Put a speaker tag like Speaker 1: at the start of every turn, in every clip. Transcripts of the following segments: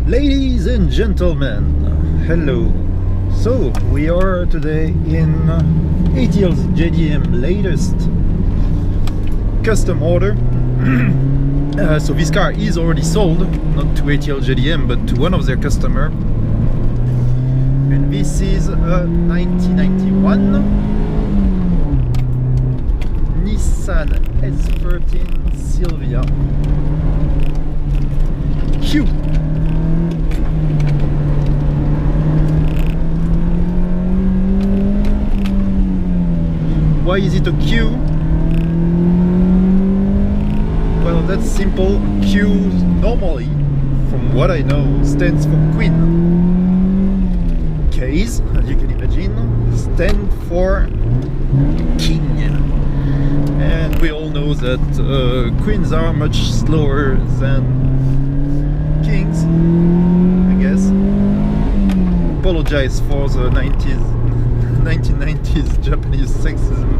Speaker 1: Ladies and gentlemen, hello. So we are today in ATL's JDM latest custom order. So this car is already sold, not to ATL JDM but to one of their customer, and this is a 1991 Nissan S13 Silvia Q. Why is it a Q? Well, that's simple. Q normally, from what I know, stands for Queen. K's, as you can imagine, stand for King. And we all know that Queens are much slower than Kings, I guess. Apologize for the 1990s Japanese sexism,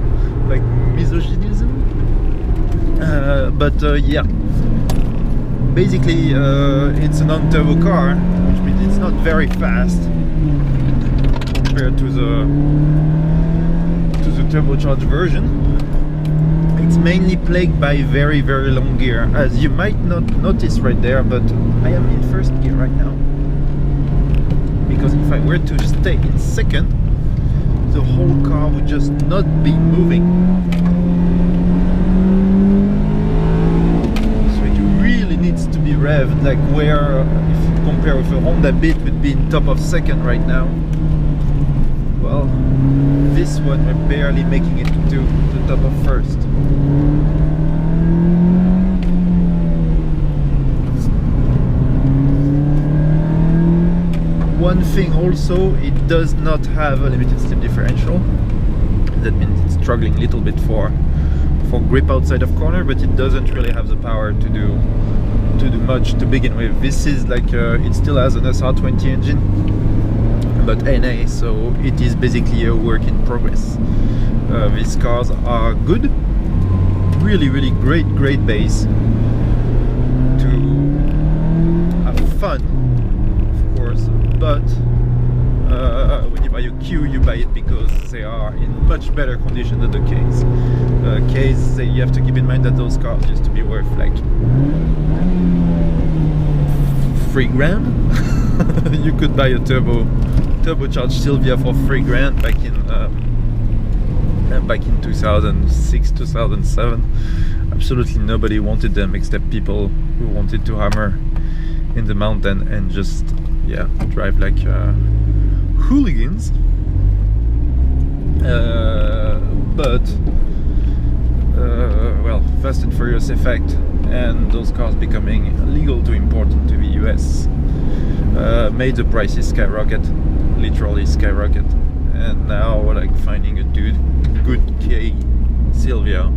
Speaker 1: like misogynism. But yeah, basically it's a non-turbo car, which means it's not very fast compared to the turbocharged version. It's mainly plagued by very long gear, as you might not notice right there, but I am in first gear right now, because if I were to stay in second, the whole car would just not be moving. So it really needs to be revved, like where, if you compare with a Honda Beat, would be in top of second right now. Well, this one we're barely making it to the top of first. One thing also, it does not have a limited slip differential. That means it's struggling a little bit for grip outside of corner, but it doesn't really have the power to do much to begin with. This is like it still has an SR20 engine, but NA, so it is basically a work in progress. These cars are good, really great base to have fun, of course. But when you buy a Q, you buy it because they are in much better condition than the K's. K's, you have to keep in mind that those cars used to be worth like $3,000. You could buy a turbocharged Silvia for $3,000 back in 2006, 2007. Absolutely nobody wanted them except people who wanted to hammer in the mountain and just, yeah, drive like hooligans. Well, Fast and Furious effect and those cars becoming legal to import into the US made the prices skyrocket, literally skyrocket. And now, like, finding a good K Silvia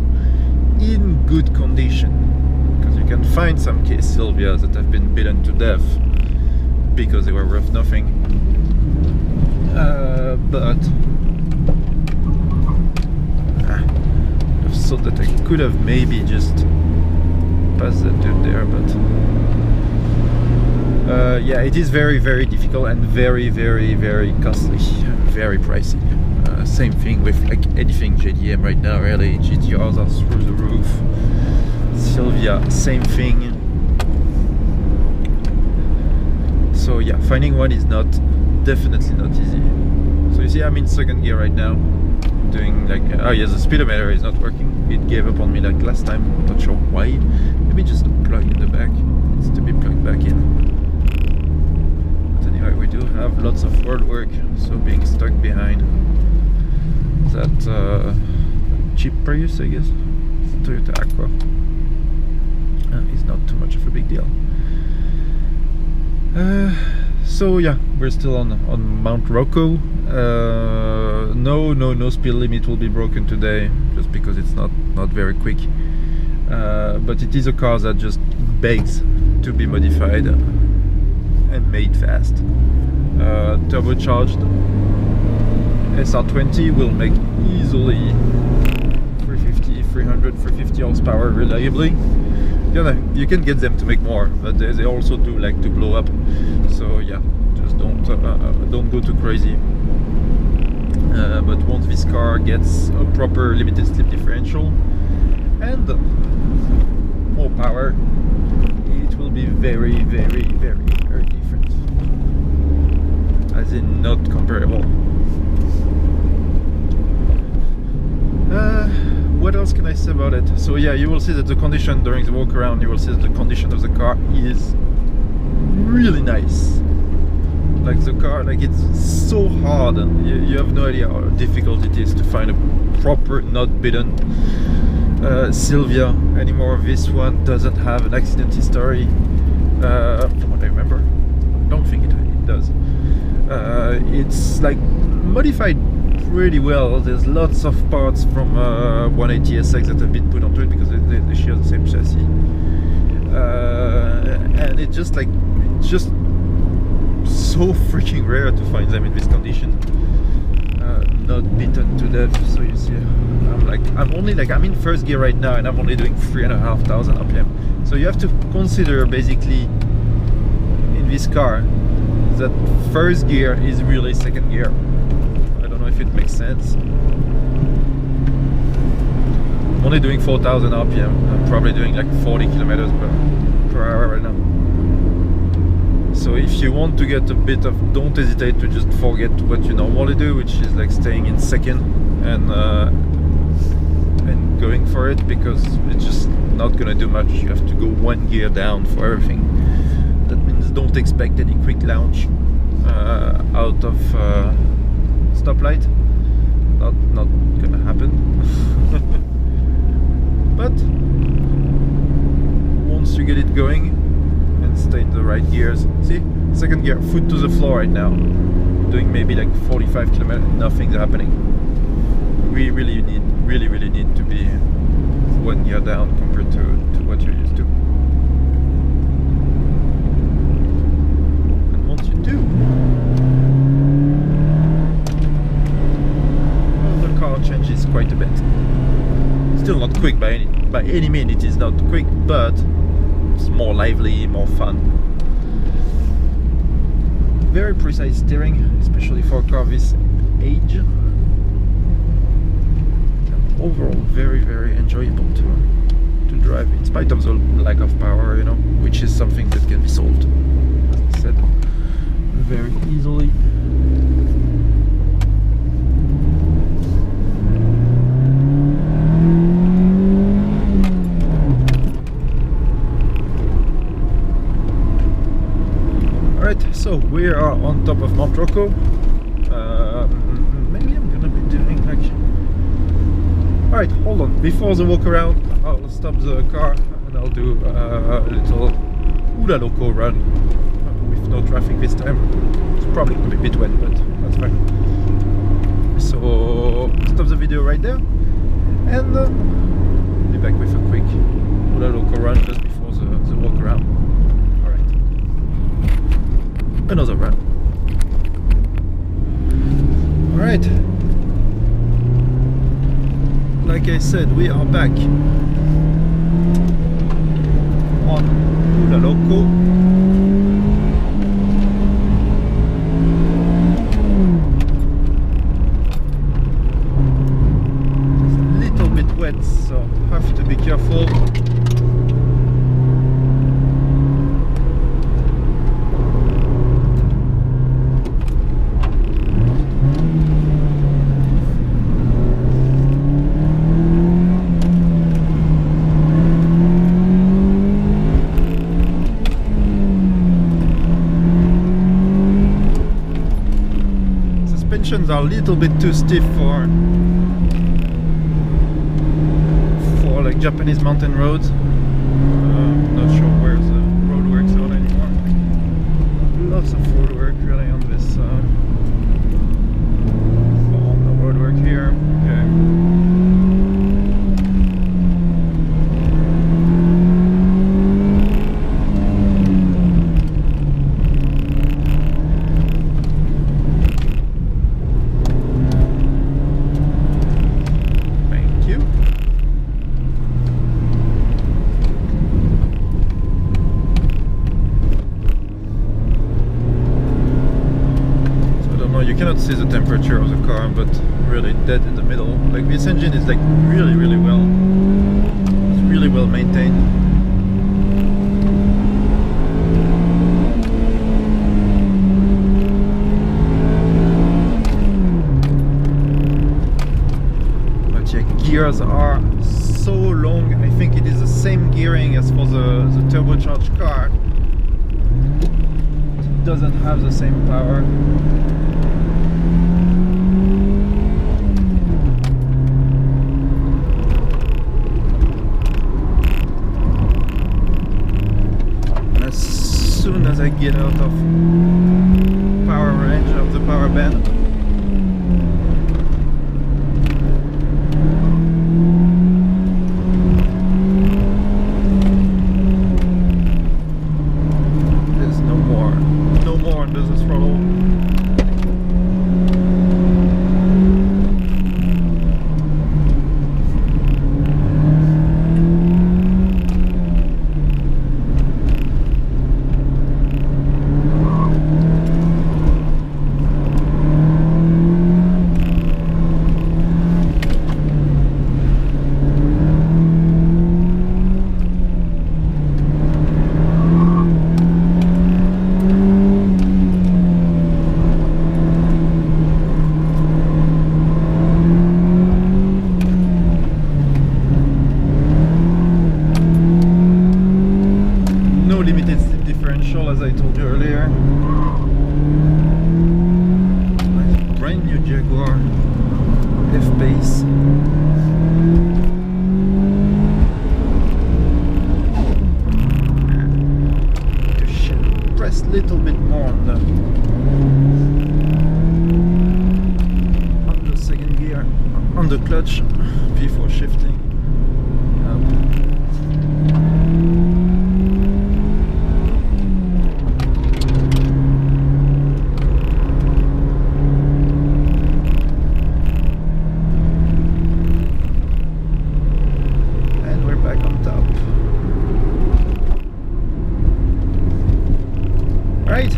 Speaker 1: in good condition, because you can find some K Silvias that have been beaten to death because they were worth nothing. But I thought that I could have maybe just passed that dude there, but yeah, it is very difficult and very costly, very pricey. Same thing with like anything JDM right now, really. GTRs are through the roof. Silvia, same thing. So yeah, finding one is definitely not easy. So you see, I'm in second gear right now, doing like, oh yeah, the speedometer is not working. It gave up on me like last time, I'm not sure why. Maybe just a plug in the back, it needs to be plugged back in. But anyway, we do have lots of road work, so being stuck behind that cheap Prius, I guess, Toyota Aqua, is not too much of a big deal. So yeah, we're still on Mount Rocco. No speed limit will be broken today, just because it's not very quick. But it is a car that just begs to be modified and made fast. Turbocharged SR20 will make easily 350 horsepower reliably. you can get them to make more, but they also do like to blow up. So yeah, just don't go too crazy. But once this car gets a proper limited slip differential and more power, it will be very, very, very, very different. As in, not comparable. What else can I say about it? So yeah, you will see that the condition during the walk around, you will see that the condition of the car is really nice. Like the car, like it's so hard, and you have no idea how difficult it is to find a proper, not beaten Silvia anymore. This one doesn't have an accident history, from what I remember. I don't think it does. It's like modified pretty well. There's lots of parts from 180 SX that have been put onto it because they share the same chassis, and it's just so freaking rare to find them in this condition, not beaten to death. So you see, I'm in first gear right now, and I'm only doing 3,500 RPM. So you have to consider basically in this car that first gear is really second gear. I don't know if it makes sense. I'm only doing 4,000 RPM. I'm probably doing like 40 kilometers per hour right now. So if you want to get a bit of, don't hesitate to just forget what you normally do, which is like staying in second and going for it, because it's just not gonna do much. You have to go one gear down for everything. That means don't expect any quick launch out of stoplight. Not gonna happen. But once you get it going and stay in the right gears, see, second gear, foot to the floor right now, doing maybe like 45 kilometers, nothing's happening. We really need to be one gear down compared to what you're used to. And once you do, well, the car changes quite a bit. Still not quick by any means, it is not quick, but it's more lively, more fun. Very precise steering, especially for a car this age. And overall, very, very enjoyable to drive, in spite of the lack of power, you know, which is something that can be solved, as I said, very easily. So we are on top of Mount Rocco. Maybe I'm gonna be doing like... Alright, hold on. Before the walk around, I'll stop the car and I'll do a little Hula Loco run with no traffic this time. It's probably gonna be a bit wet, but that's fine. So stop the video right there and be back with a quick Hula Loco run just before the walk around. Another run. Alright. Like I said, we are back on Hula Loco. It's a little bit wet, so have to be careful. Are a little bit too stiff for like Japanese mountain roads. Not sure where the roadworks are anymore. Lots of roadwork really on this on the roadwork here. Okay. cannot see the temperature of the car, but really dead in the middle. Like this engine is like really well, it's really well maintained. But yeah, gears are so long. I think it is the same gearing as for the turbocharged car. It doesn't have the same power. As soon as I get out of power range of the power band, there's no more under the throttle. Limited slip differential, as I told you earlier. Nice brand new Jaguar F-Pace. To press a little bit more on the second gear, on the clutch before shifting. Right,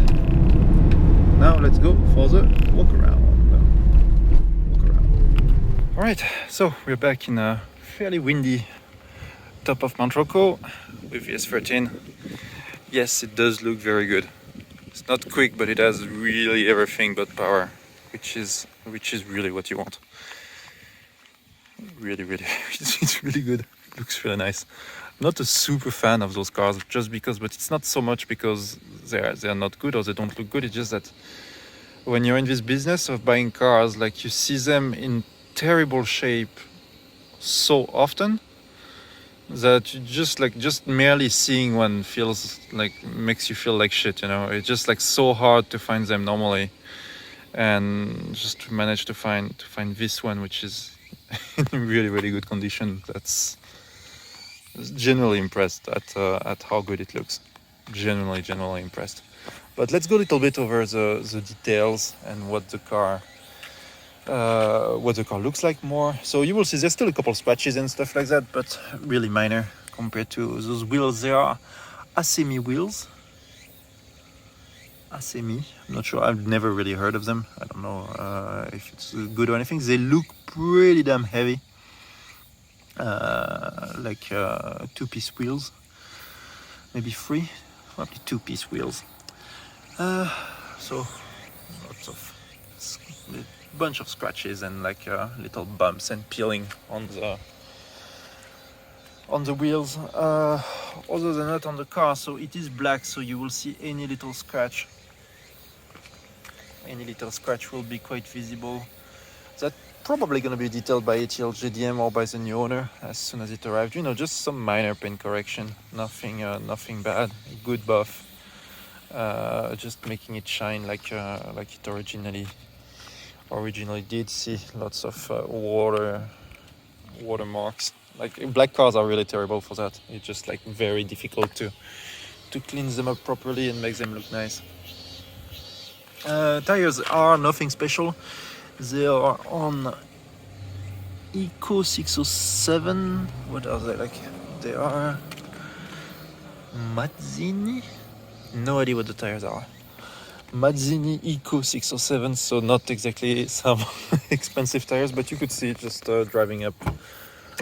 Speaker 1: now let's go for the walk around. All right, so we're back in a fairly windy top of Mount Rocco with the S13. Yes, it does look very good. It's not quick, but it has really everything but power, which is really what you want. Really, it's really good. It looks really nice. I'm not a super fan of those cars, just because, but it's not so much because they're not good or they don't look good. It's just that when you're in this business of buying cars, like you see them in terrible shape so often that you just merely seeing one feels like makes you feel like shit, you know. It's just like so hard to find them normally, and just to manage to find this one, which is in really good condition. That's generally impressed at how good it looks. Generally impressed. But let's go a little bit over the details and what the car looks like more. So you will see there's still a couple scratches and stuff like that, but really minor compared to those wheels. They are Asemi wheels. Asemi, I'm not sure, I've never really heard of them. I don't know if it's good or anything. They look pretty damn heavy. Like two-piece wheels, maybe three, probably two-piece wheels. So lots of bunch of scratches and like little bumps and peeling on the wheels. Other than that, on the car, so it is black, so you will see any little scratch will be quite visible. That's probably going to be detailed by ATL JDM or by the new owner as soon as it arrived. You know, just some minor paint correction, nothing bad, good buff, just making it shine like it originally did. See lots of watermarks. Like black cars are really terrible for that. It's just like very difficult to clean them up properly and make them look nice. Tires are nothing special. They are on Eco 607. What are they like? They are Mazzini. No idea what the tires are. Mazzini Eco 607, so not exactly some expensive tires, but you could see just driving up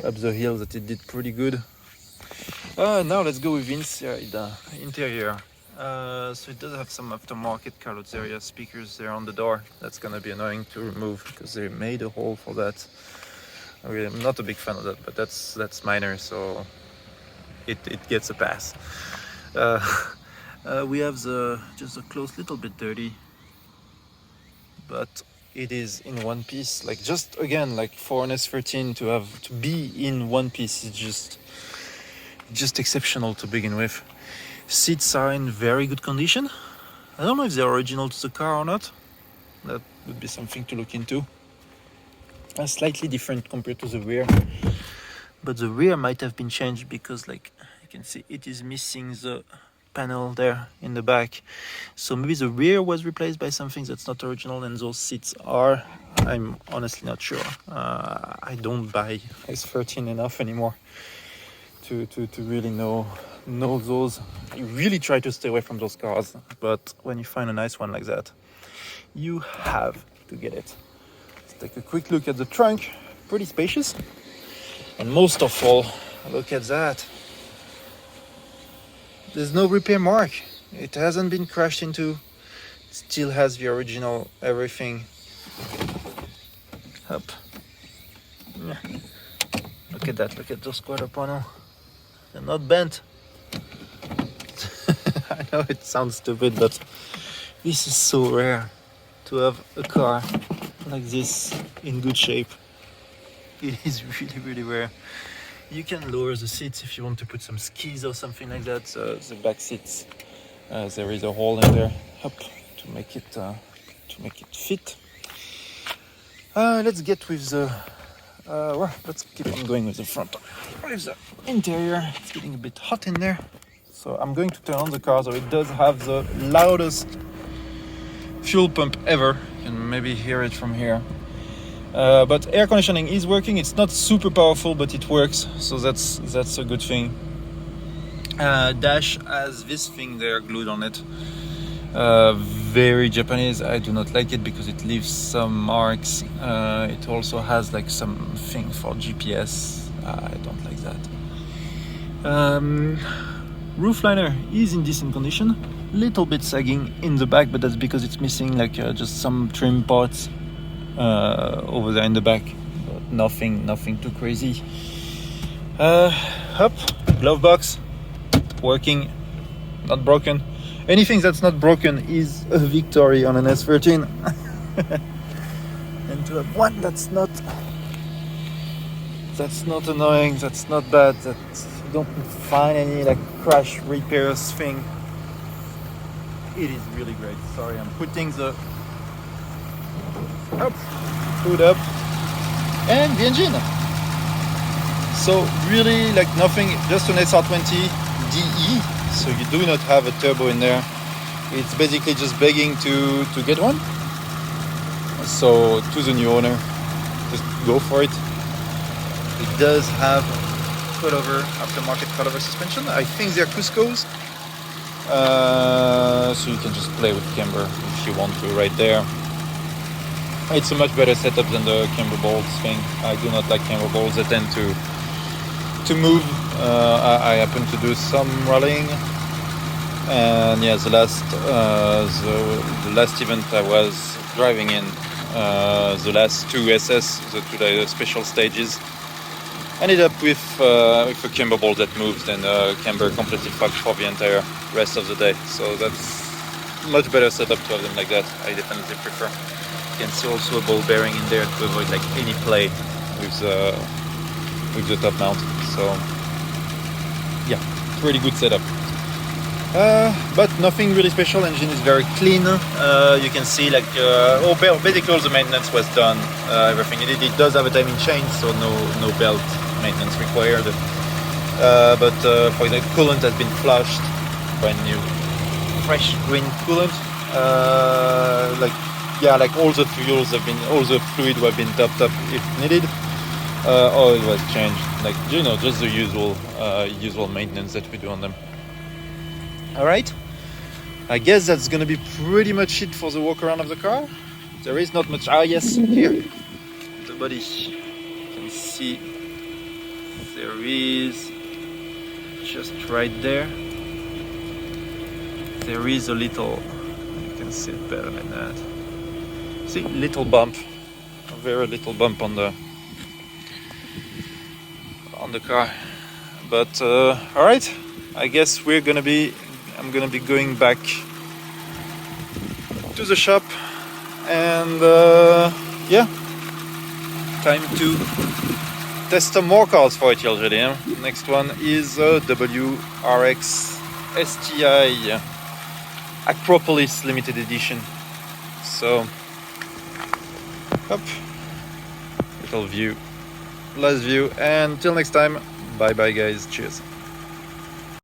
Speaker 1: the hill that it did pretty good. Now let's go with inside interior. So it does have some aftermarket carrozzeria speakers there on the door. That's gonna be annoying to remove because they made a hole for that. I'm not a big fan of that, but that's minor, so it gets a pass. We have just the clothes little bit dirty, but it is in one piece. Like, just again, like for an S13 to be in one piece is just exceptional to begin with. Seats are in very good condition. I don't know if they're original to the car or not. That would be something to look into. Slightly different compared to the rear, but the rear might have been changed because, like you can see, it is missing the panel there in the back, so maybe the rear was replaced by something that's not original, and those seats are. I'm honestly not sure. I don't buy S13 enough anymore to really know those. I really try to stay away from those cars, but when you find a nice one like that, you have to get it. Let's take a quick look at the trunk. Pretty spacious, and most of all, look at that. There's no repair mark. It hasn't been crashed into. It still has the original everything. Up. Yeah. Look at that. Look at those quarter panel. They're not bent. I know it sounds stupid, but this is so rare to have a car like this in good shape. It is really, really rare. You can lower the seats if you want to put some skis or something like that. The back seats, there is a hole in there, up, to make it fit. Let's get with the. Well, let's keep on going with the front. With the interior, it's getting a bit hot in there, so I'm going to turn on the car. So it does have the loudest fuel pump ever. You can maybe hear it from here. But air conditioning is working. It's not super powerful, but it works, so that's a good thing. Dash has this thing there glued on it. Very Japanese. I do not like it because it leaves some marks. It also has like something for GPS. I don't like that. Roof liner is in decent condition. Little bit sagging in the back, but that's because it's missing like just some trim parts over there in the back, but nothing too crazy. Up, glove box working, not broken. Anything that's not broken is a victory on an S13. And to have one that's not annoying, that's not bad, that you don't find any like crash repairs thing, it is really great. Sorry, I'm putting the up, hood up, and the engine. So really, like nothing, just an SR20 DE. So you do not have a turbo in there. It's basically just begging to get one. So to the new owner, just go for it. It does have aftermarket coilover suspension. I think they're Cusco's. So you can just play with camber if you want to right there. It's a much better setup than the camber bolts thing. I do not like camber bolts. They tend to move. I happen to do some rallying, and yeah, the last event I was driving in, the last two SS, the two special stages, ended up with a camber bolt that moves, and camber completely fucked for the entire rest of the day. So that's much better setup to have them like that. I definitely prefer. You can see also a ball bearing in there to avoid like any play with the top mount. So yeah, pretty good setup. But nothing really special. Engine is very clean. You can see like basically all the maintenance was done. Everything it does have a timing chain, so no belt maintenance required. But for example, coolant has been flushed, brand new, fresh green coolant. Like all the fluid have been topped up if needed. Oil was changed, like just the usual maintenance that we do on them. All right. I guess that's gonna be pretty much it for the walk around of the car. There is not much. Ah, yes, here, the body. You can see there is just right there. There is a little. You can see it better like that. See, little bump, a very little bump on the car. But all right, I guess I'm gonna be going back to the shop, and yeah, time to test some more cars for ATL JDM. Next one is WRX STI Acropolis limited edition. So, up, little view, last view, and till next time, bye bye guys, cheers.